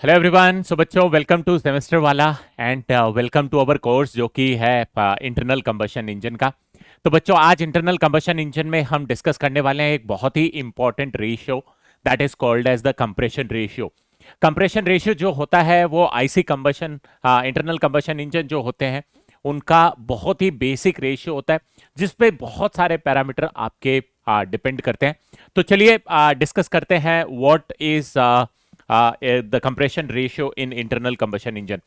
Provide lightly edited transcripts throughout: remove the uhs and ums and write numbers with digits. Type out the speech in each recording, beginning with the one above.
Hello everyone. So बच्चों, welcome to semester वाला and welcome to our course जो कि है इंटरनल कंबशन इंजन का। तो बच्चों, आज इंटरनल कंबशन इंजन में हम डिस्कस करने वाले हैं एक बहुत ही important ratio, that is called as the compression ratio. Compression ratio जो होता है वो IC combustion, internal combustion engine जो होते हैं उनका बहुत ही बेसिक रेशियो होता है, जिसपे बहुत सारे पैरामीटर आपके डिपेंड करते हैं। तो चलिए डिस्कस करते हैं what is the compression ratio in internal combustion engine.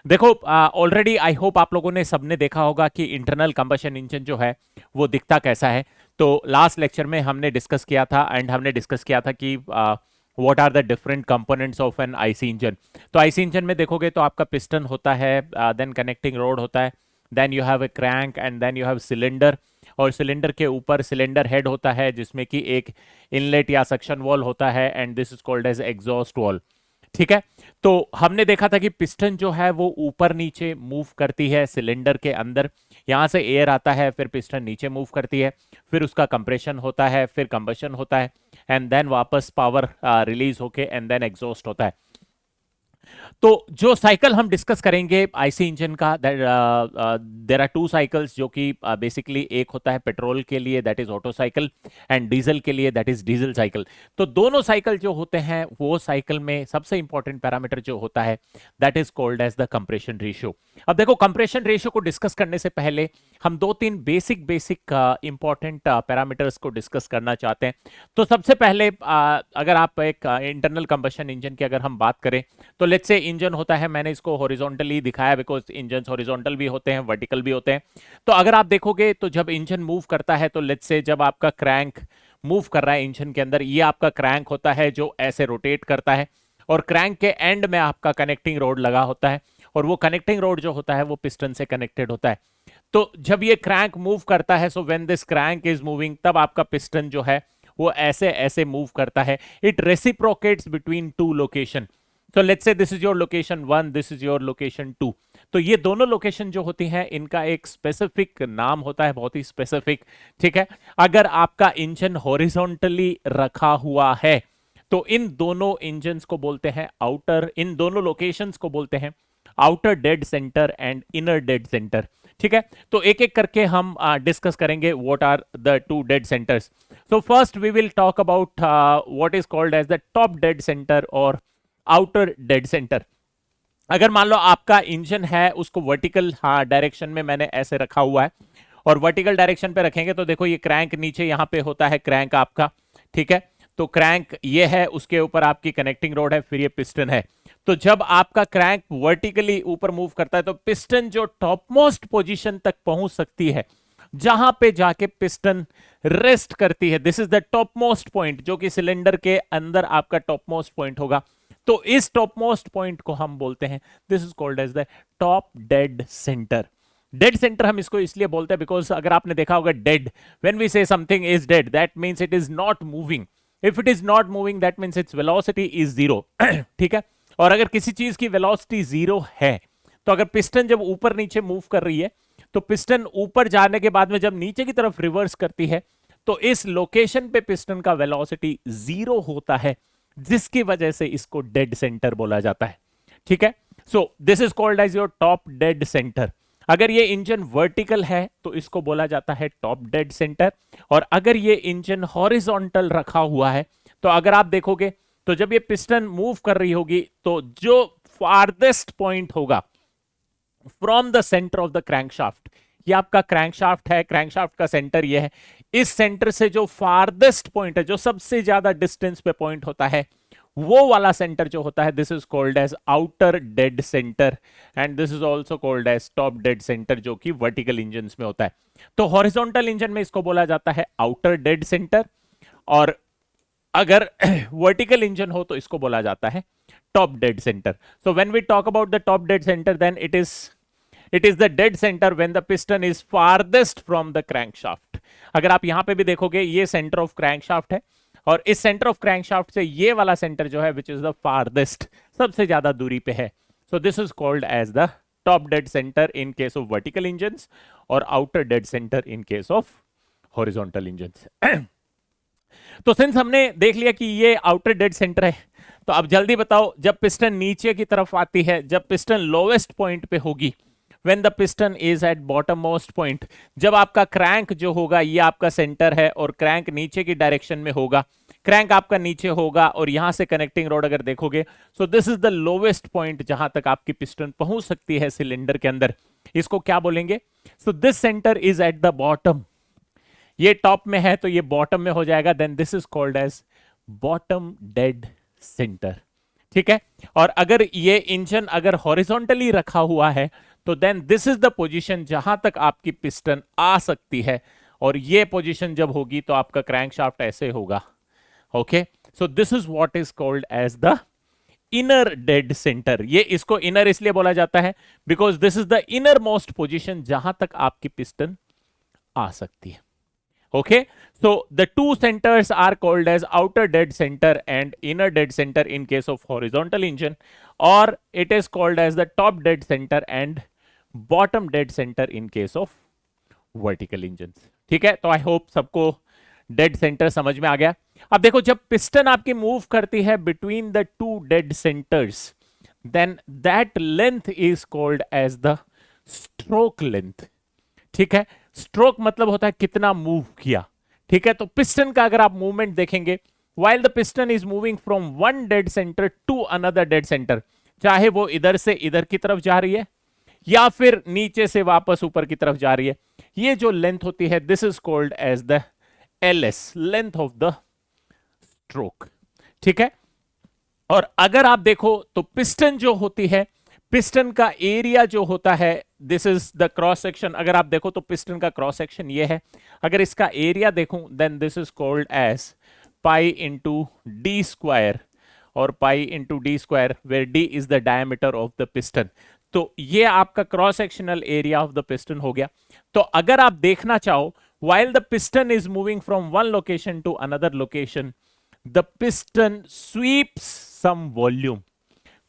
देखो, ऑलरेडी आई होप आप लोगों ने सबने देखा होगा कि इंटरनल कंबशन इंजन जो है वो दिखता कैसा है। तो लास्ट लेक्चर में हमने डिस्कस किया था एंड हमने डिस्कस किया था कि what are the different components of an IC engine. तो आईसी इंजन में देखोगे तो आपका पिस्टन होता है, देन कनेक्टिंग रोड होता है, then you have a crank and then you have cylinder. और सिलेंडर के ऊपर सिलेंडर हेड होता है जिसमें कि एक इनलेट या सक्शन वॉल होता है and this is called as exhaust valve. ठीक है। तो हमने देखा था कि पिस्टन जो है वो ऊपर नीचे मूव करती है सिलेंडर के अंदर, यहां से एयर आता है, फिर पिस्टन नीचे मूव करती है, फिर उसका कंप्रेशन होता है, फिर कंबशन होता है एंड देन वापस पावर रिलीज होके एंड देन एग्जॉस्ट होता है। तो जो साइकिल हम डिस्कस करेंगे आईसी इंजन का, देर आर टू साइकिल्स जो कि बेसिकली एक होता है पेट्रोल के लिए, that is auto cycle, and diesel के लिए, दैट इज डीजल साइकिल। तो दोनों साइकिल जो होते हैं वो साइकिल में सबसे इंपॉर्टेंट पैरामीटर जो होता है that is called as the compression ratio. अब देखो, कंप्रेशन रेशियो को डिस्कस करने से पहले हम दो तीन बेसिक इंपॉर्टेंट पैरामीटर्स को डिस्कस करना चाहते हैं। तो सबसे पहले अगर आप एक इंटरनल कंबशन इंजन की अगर हम बात करें, तो लेट्स से इंजन होता है, मैंने इसको हॉरिजॉन्टली दिखाया बिकॉज इंजन हॉरिजॉन्टल भी होते हैं, वर्टिकल भी होते हैं। तो अगर आप देखोगे तो जब इंजन मूव करता है, तो लेट्स से जब आपका क्रैंक मूव कर रहा है इंजन के अंदर, ये आपका क्रैंक होता है जो ऐसे रोटेट करता है, और क्रैंक के एंड में आपका कनेक्टिंग रोड लगा होता है, और वो कनेक्टिंग रोड जो होता है वो पिस्टन से कनेक्टेड होता है। तो जब ये क्रैंक मूव करता है, so when this crank is moving, तब आपका पिस्टन जो है वो ऐसे ऐसे मूव करता है। It reciprocates between two location. तो let's say this is your location 1, this is your location 2। तो ये दोनों लोकेशन जो होती हैं इनका एक स्पेसिफिक नाम होता है, बहुत ही स्पेसिफिक। ठीक है। अगर आपका इंजन हॉरिजॉन्टली रखा हुआ है तो इन दोनों इंजन्स को बोलते हैं आउटर, इन दोनों लोकेशंस को बोलते हैं outer dead centre and inner dead centre. ठीक है। तो एक एक करके हम डिस्कस करेंगे what are the two dead centres. So first we will talk about what is called as the top dead centre और आउटर डेड सेंटर। अगर मान लो आपका इंजन है, उसको वर्टिकल डायरेक्शन में मैंने ऐसे रखा हुआ है, और वर्टिकल डायरेक्शन पे रखेंगे तो देखो ये क्रैंक नीचे यहां पे होता है, क्रैंक आपका। ठीक है। तो क्रैंक ये है, उसके ऊपर आपकी कनेक्टिंग रोड है, फिर ये पिस्टन है। तो जब आपका क्रैंक वर्टिकली ऊपर मूव करता है तो पिस्टन जो टॉप मोस्ट पोजीशन तक पहुंच सकती है, जहां पे जाके पिस्टन रेस्ट करती है, this is the top most point, जो कि सिलेंडर के अंदर आपका टॉप मोस्ट पॉइंट होगा। तो इस टॉप मोस्ट पॉइंट को हम बोलते हैं, this is called as the top dead centre. Dead centre हम इसको इसलिए बोलते हैं बिकॉज अगर आपने देखा होगा dead, when we say something is dead, that means it is not moving. If it is not moving that means its velocity is zero. ठीक है। और अगर किसी चीज की वेलोसिटी जीरो है, तो अगर पिस्टन जब ऊपर नीचे मूव कर रही है, तो पिस्टन ऊपर जाने के बाद में जब नीचे की तरफ रिवर्स करती है, तो इस लोकेशन पे पिस्टन का वेलोसिटी जीरो होता है, जिसकी वजह से इसको डेड सेंटर बोला जाता है। ठीक है। So this is called as your top dead centre. अगर ये इंजन वर्टिकल है तो इसको बोला जाता है टॉप डेड सेंटर, और अगर ये इंजन हॉरिजॉन्टल रखा हुआ है, तो अगर आप देखोगे तो जब ये पिस्टन मूव कर रही होगी, तो जो फारदेस्ट पॉइंट होगा from the centre of the crankshaft, ये आपका क्रैंकशाफ्ट है, क्रैंकशाफ्ट का सेंटर ये है, इस सेंटर से जो फारदेस्ट पॉइंट है, जो सबसे ज्यादा डिस्टेंस पे पॉइंट होता है, वो वाला सेंटर जो होता है, this is called as outer dead centre, and this is also called as top dead centre, जो कि वर्टिकल इंजन में होता है। तो हॉरिजॉन्टल इंजन में इसको बोला जाता है आउटर डेड सेंटर, और अगर वर्टिकल इंजन हो तो इसको बोला जाता है top dead centre. So when we talk about the top dead centre, then it is the dead centre when the piston is farthest from the crankshaft. अगर आप यहां पे भी देखोगे, ये सेंटर ऑफ क्रैंकशाफ्ट है, और इस सेंटर ऑफ क्रैंकशाफ्ट से ये वाला सेंटर जो है विच इज द फारदेस्ट, सबसे ज्यादा दूरी पे है। So this is called as the top dead centre in case of vertical engines, और outer dead centre in case of horizontal engines. तो सिंस हमने देख लिया कि ये आउटर डेड सेंटर है, तो अब जल्दी बताओ, जब पिस्टन नीचे की तरफ आती है, जब पिस्टन लोवेस्ट पॉइंट पे होगी, when the piston is at bottom most point, जब आपका क्रैंक जो होगा ये आपका सेंटर है और क्रैंक नीचे की डायरेक्शन में होगा, क्रैंक आपका नीचे होगा और यहां से कनेक्टिंग रोड अगर देखोगे, सो this is the lowest point जहां तक आपकी पिस्टन पहुंच सकती है सिलेंडर के अंदर। इसको क्या बोलेंगे? So this centre is at the bottom, ये टॉप में है तो ये बॉटम में हो जाएगा, then this is called as bottom dead centre. ठीक है, और अगर ये इंजन अगर हॉरिजॉन्टली रखा हुआ है तो then this is the position जहां तक आपकी पिस्टन आ सकती है, और ये पोजीशन जब होगी तो आपका क्रैंकशाफ्ट ऐसे होगा। Okay, so this is what is called as the inner dead centre. ये इसको इनर इसलिए बोला जाता है because this is the innermost position जहां तक आपकी पिस्टन आ सकती है। Okay, so the two centers are called as outer dead center and inner dead center in case of horizontal engine, or it is called as the top dead center and bottom dead center in case of vertical engines। ठीक है, तो I hope सबको dead centre समझ में आ गया। अब देखो, जब पिस्टन आपकी मूव करती है between the two dead centres, then that length is called as the stroke length. ठीक है, स्ट्रोक मतलब होता है कितना मूव किया। ठीक है, तो पिस्टन का अगर आप मूवमेंट देखेंगे, while the piston is moving from one dead center to another dead center, चाहे वो इधर से इधर की तरफ जा रही है या फिर नीचे से वापस ऊपर की तरफ जा रही है, ये जो लेंथ होती है this is called as the LS, length of the stroke. ठीक है, और अगर आप देखो तो पिस्टन जो होती है, पिस्टन का एरिया जो होता है, this is the cross section. अगर आप देखो तो पिस्टन का क्रॉस सेक्शन ये है, अगर इसका एरिया देखूं then this is called as pi into D square, और pi into D square where D is the diameter of the piston. तो ये आपका cross sectional area of the piston हो गया। तो अगर आप देखना चाहो, while the piston is moving from one location to another location, the piston sweeps some volume,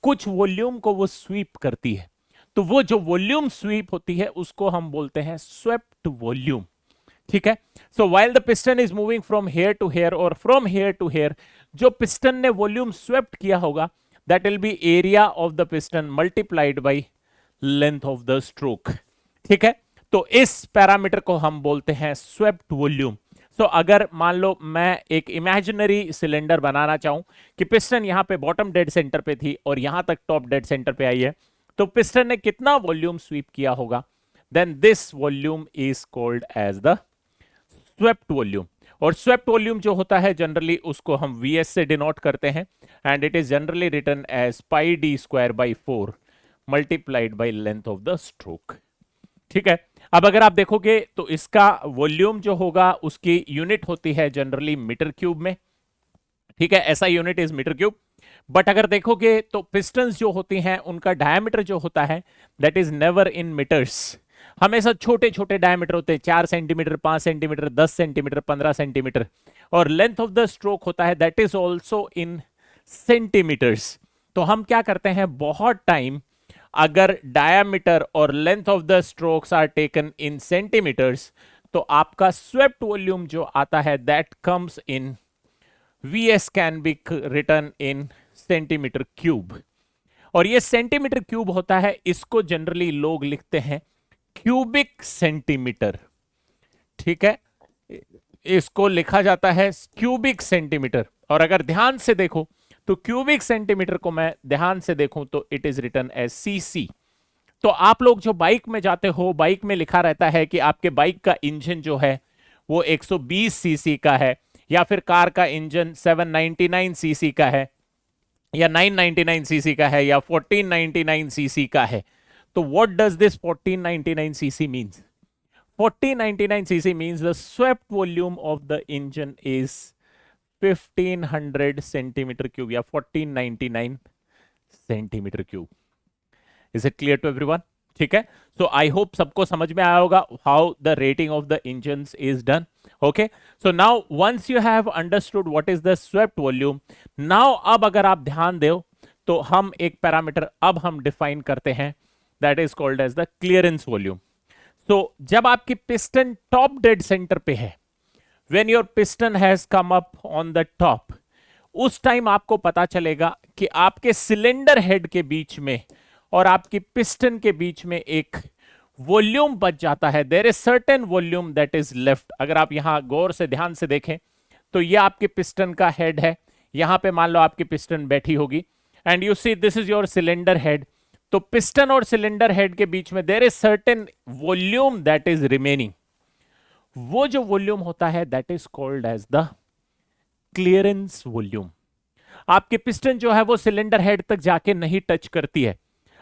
कुछ वॉल्यूम को वो स्वीप करती है। तो वो जो वॉल्यूम स्वीप होती है उसको हम बोलते हैं स्वेप्ट वॉल्यूम। ठीक है, so while the piston is moving from here to here और फ्रॉम हेयर टू हेयर, जो पिस्टन ने वॉल्यूम स्वेप्ट किया होगा that will be area of the piston multiplied by length of the stroke. ठीक है, तो इस पैरामीटर को हम बोलते हैं स्वेप्ट वॉल्यूम। सो अगर मान लो मैं एक इमेजिनरी सिलेंडर बनाना चाहूं कि पिस्टन यहां पे बॉटम डेड सेंटर पे थी और यहां तक टॉप डेड सेंटर पे आई है, तो पिस्टन ने कितना वॉल्यूम स्वीप किया होगा, then this volume is called as the swept volume. और स्वेप्ट वॉल्यूम जो होता है जनरली उसको हम VS से डिनोट करते हैं, and it is generally written as pi d square by 4 multiplied by length of the stroke. ठीक है, अब अगर आप देखोगे तो इसका वॉल्यूम जो होगा उसकी यूनिट होती है जनरली मीटर क्यूब में। ठीक है, ऐसा unit is metre cube. But अगर देखोगे तो पिस्टन्स जो होती हैं उनका डायमीटर जो होता है that is never in metres, हमेशा छोटे छोटे डायमीटर होते हैं, 4 सेंटीमीटर, 5 सेंटीमीटर, 10 सेंटीमीटर, 15 सेंटीमीटर। और लेंथ ऑफ द स्ट्रोक होता है that is also in centimetres. तो हम क्या करते हैं, बहुत टाइम अगर डायमीटर और length of the strokes are taken in centimetres, तो आपका स्वेप्ट वॉल्यूम जो आता है that comes in VS can be written in centimetre cube. और ये सेंटीमीटर क्यूब होता है, इसको जनरली लोग लिखते हैं क्यूबिक सेंटीमीटर। ठीक है, इसको लिखा जाता है क्यूबिक सेंटीमीटर। और अगर ध्यान से देखो तो क्यूबिक सेंटीमीटर को मैं ध्यान से देखूं तो it is written as CC। तो आप लोग जो बाइक में जाते हो, बाइक में लिखा रहता है कि आपके बाइक का इंजन जो है वो 120 cc का है, या फिर कार का इंजन 799 cc का है, या 999 cc का है, या 1499 cc का है। तो what does this 1499 cc means? 1499 cc means the swept volume of the engine is 1500 centimeter cube या 1499 centimeter cube. Is it clear to everyone? ठीक है, so I hope सबको समझ में आया होगा how the rating of the engines is done. Okay, so now once you have understood what is the swept volume, now अब अगर आप ध्यान दो तो हम एक पैरामीटर अब हम डिफाइन करते हैं that is called as the clearance volume. So जब आपकी पिस्टन टॉप डेड सेंटर पे है, when your piston has come up on the top, उस टाइम आपको पता चलेगा कि आपके सिलेंडर हेड के बीच में और आपकी पिस्टन के बीच में एक वॉल्यूम बच जाता है। There is certain volume that is left. अगर आप यहां गौर से ध्यान से देखें तो ये आपके पिस्टन का हेड है, यहां पे मान लो आपकी पिस्टन बैठी होगी and you see this is your cylinder head. तो पिस्टन और सिलेंडर हेड के बीच में there is certain volume that is remaining. वो जो वॉल्यूम होता है that is called as the clearance volume. आपके पिस्टन जो है वो सिलेंडर हेड तक जाके नहीं टच करती है।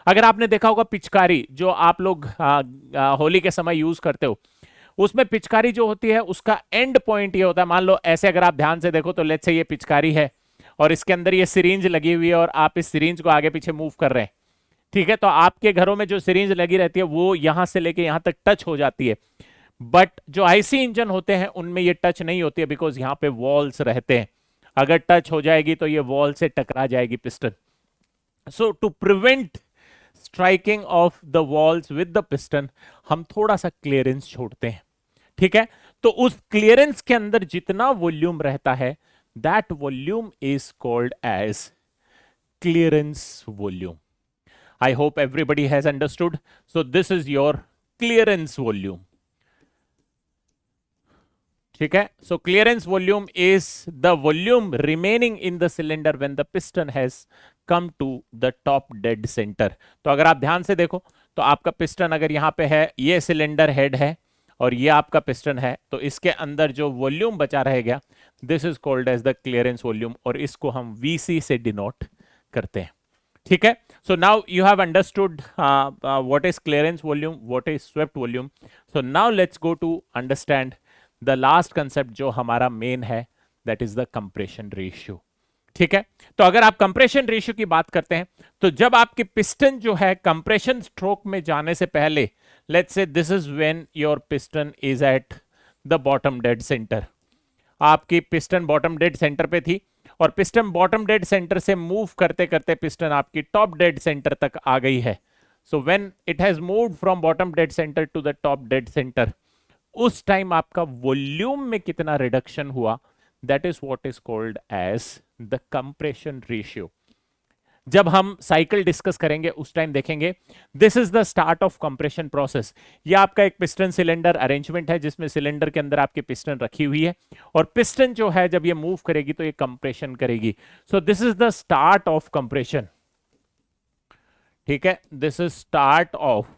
अगर आपने देखा होगा पिचकारी जो आप लोग होली के समय यूज करते हो, उसमें पिचकारी जो होती है उसका एंड पॉइंट ये होता है, मान लो ऐसे अगर आप ध्यान से देखो तो लेट्स से ये पिचकारी है और इसके अंदर ये सिरिंज लगी हुई है और आप इस सिरिंज को आगे पीछे मूव कर रहे हैं, ठीक है। तो आपके घरों में जो सिरिंज लगी रहती है वो यहां से लेके यहां तक टच हो जाती है, बट जो आईसी इंजन होते हैं उनमें ये टच नहीं होती है बिकॉज यहां पे वॉल्स रहते हैं। अगर टच हो जाएगी तो ये वॉल से टकरा जाएगी piston. So to prevent striking of the walls with the piston हम थोड़ा सा क्लियरेंस छोड़ते हैं, ठीक है। तो उस क्लियरेंस के अंदर जितना वॉल्यूम रहता है that volume is called as clearance volume. I hope everybody has understood. So this is your clearance volume. ठीक है, so clearance volume is the volume remaining in the cylinder when the piston has come to the top dead center. तो अगर आप ध्यान से देखो तो आपका पिस्टन अगर यहां पे है, ये सिलेंडर हेड है और ये आपका पिस्टन है, तो इसके अंदर जो वॉल्यूम बचा रहेगा this is called as the clearance volume और इसको हम VC से डिनोट करते हैं, ठीक है। So now you have understood what is clearance volume, what is swept volume. So now let's go to understand the last concept जो हमारा मेन है, that is the compression ratio. ठीक है, तो अगर आप कंप्रेशन रेशियो की बात करते हैं तो जब आपके पिस्टन जो है कंप्रेशन स्ट्रोक में जाने से पहले, let's say this is when your piston is at the bottom dead centre. आपकी पिस्टन बॉटम डेड सेंटर पे थी और पिस्टन बॉटम डेड सेंटर से मूव करते करते पिस्टन आपकी टॉप डेड सेंटर तक आ गई है। So when it has moved from bottom dead centre to the top dead centre, उस टाइम आपका वॉल्यूम में कितना रिडक्शन हुआ that is what is called as the compression ratio. जब हम साइकिल डिस्कस करेंगे उस टाइम देखेंगे this is the start of compression process. ये आपका एक पिस्टन सिलेंडर अरेंजमेंट है जिसमें सिलेंडर के अंदर आपकी पिस्टन रखी हुई है और पिस्टन जो है जब ये मूव करेगी तो ये कंप्रेशन करेगी। सो this is the start of compression, ठीक है, this is start of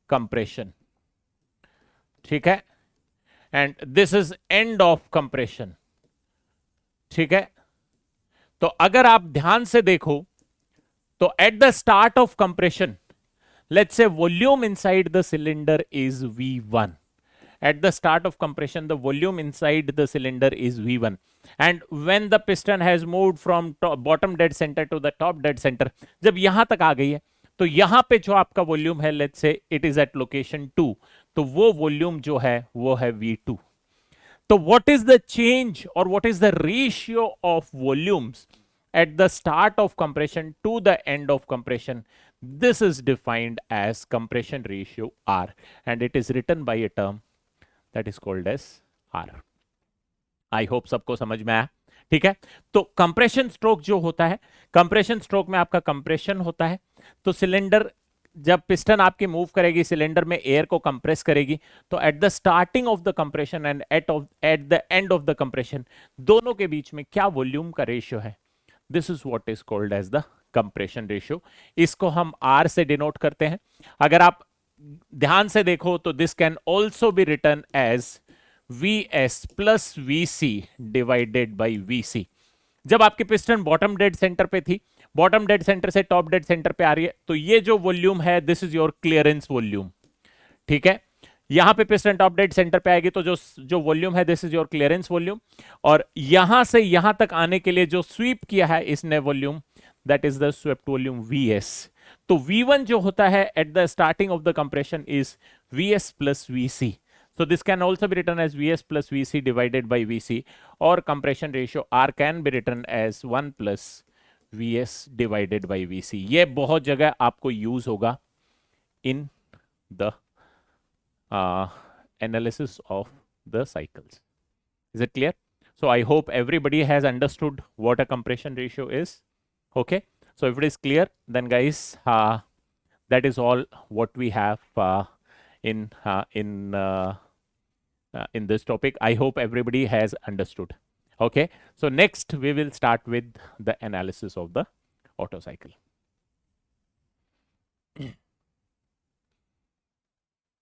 compression, ठीक है, and this is end of compression, ठीक है। तो अगर आप ध्यान से देखो तो at the start of compression let's say volume inside the cylinder is V1. At the start of compression the volume inside the cylinder is V1 and when the piston has moved from bottom dead center to the top dead center, जब यहां तक आ गई है तो यहां पे जो आपका वॉल्यूम है let's say it is eight location 2, तो वो वॉल्यूम जो है वो है V2. तो what is the change or what is the ratio of volumes at the start of compression to the end of compression? This is defined as compression ratio R and it is written by a term that is called as R. I hope सबको समझ में आया, ठीक है। तो compression stroke जो होता है, कंप्रेशन स्ट्रोक में आपका कंप्रेशन होता है तो सिलेंडर जब पिस्टन आपकी मूव करेगी सिलेंडर में एयर को कंप्रेस करेगी, तो at the starting of the compression and at the end of the compression दोनों के बीच में क्या वॉल्यूम का रेशियो है, this is what is called as the compression ratio. इसको हम आर से डिनोट करते हैं। अगर आप ध्यान से देखो तो this can also be written as Vs plus Vc divided by Vc। जब आपकी पिस्टन बॉटम डेड सेंटर पे थी, बॉटम डेड सेंटर से टॉप डेड सेंटर पे आ रही है, तो ये जो वॉल्यूम है this is your clearance volume, ठीक है। यहां पे पिस्टन टॉप डेड सेंटर पे आएगी तो जो वॉल्यूम है this is your clearance volume, और यहां से यहां तक आने के लिए जो स्वीप किया है इसने volume that is the swept volume Vs। तो V1 जो होता है eight the starting of the compression is Vs plus Vc। So this can also be written as Vs plus Vc divided by Vc, or compression ratio R can be written as 1 plus Vs divided by Vc. ये बहुत जगह आपको use होगा in the analysis of the cycles. Is it clear? So I hope everybody has understood what a compression ratio is. Okay. So if it is clear, then guys, that is all what we have in this topic. I hope everybody has understood. Okay. So next we will start with the analysis of the Otto cycle.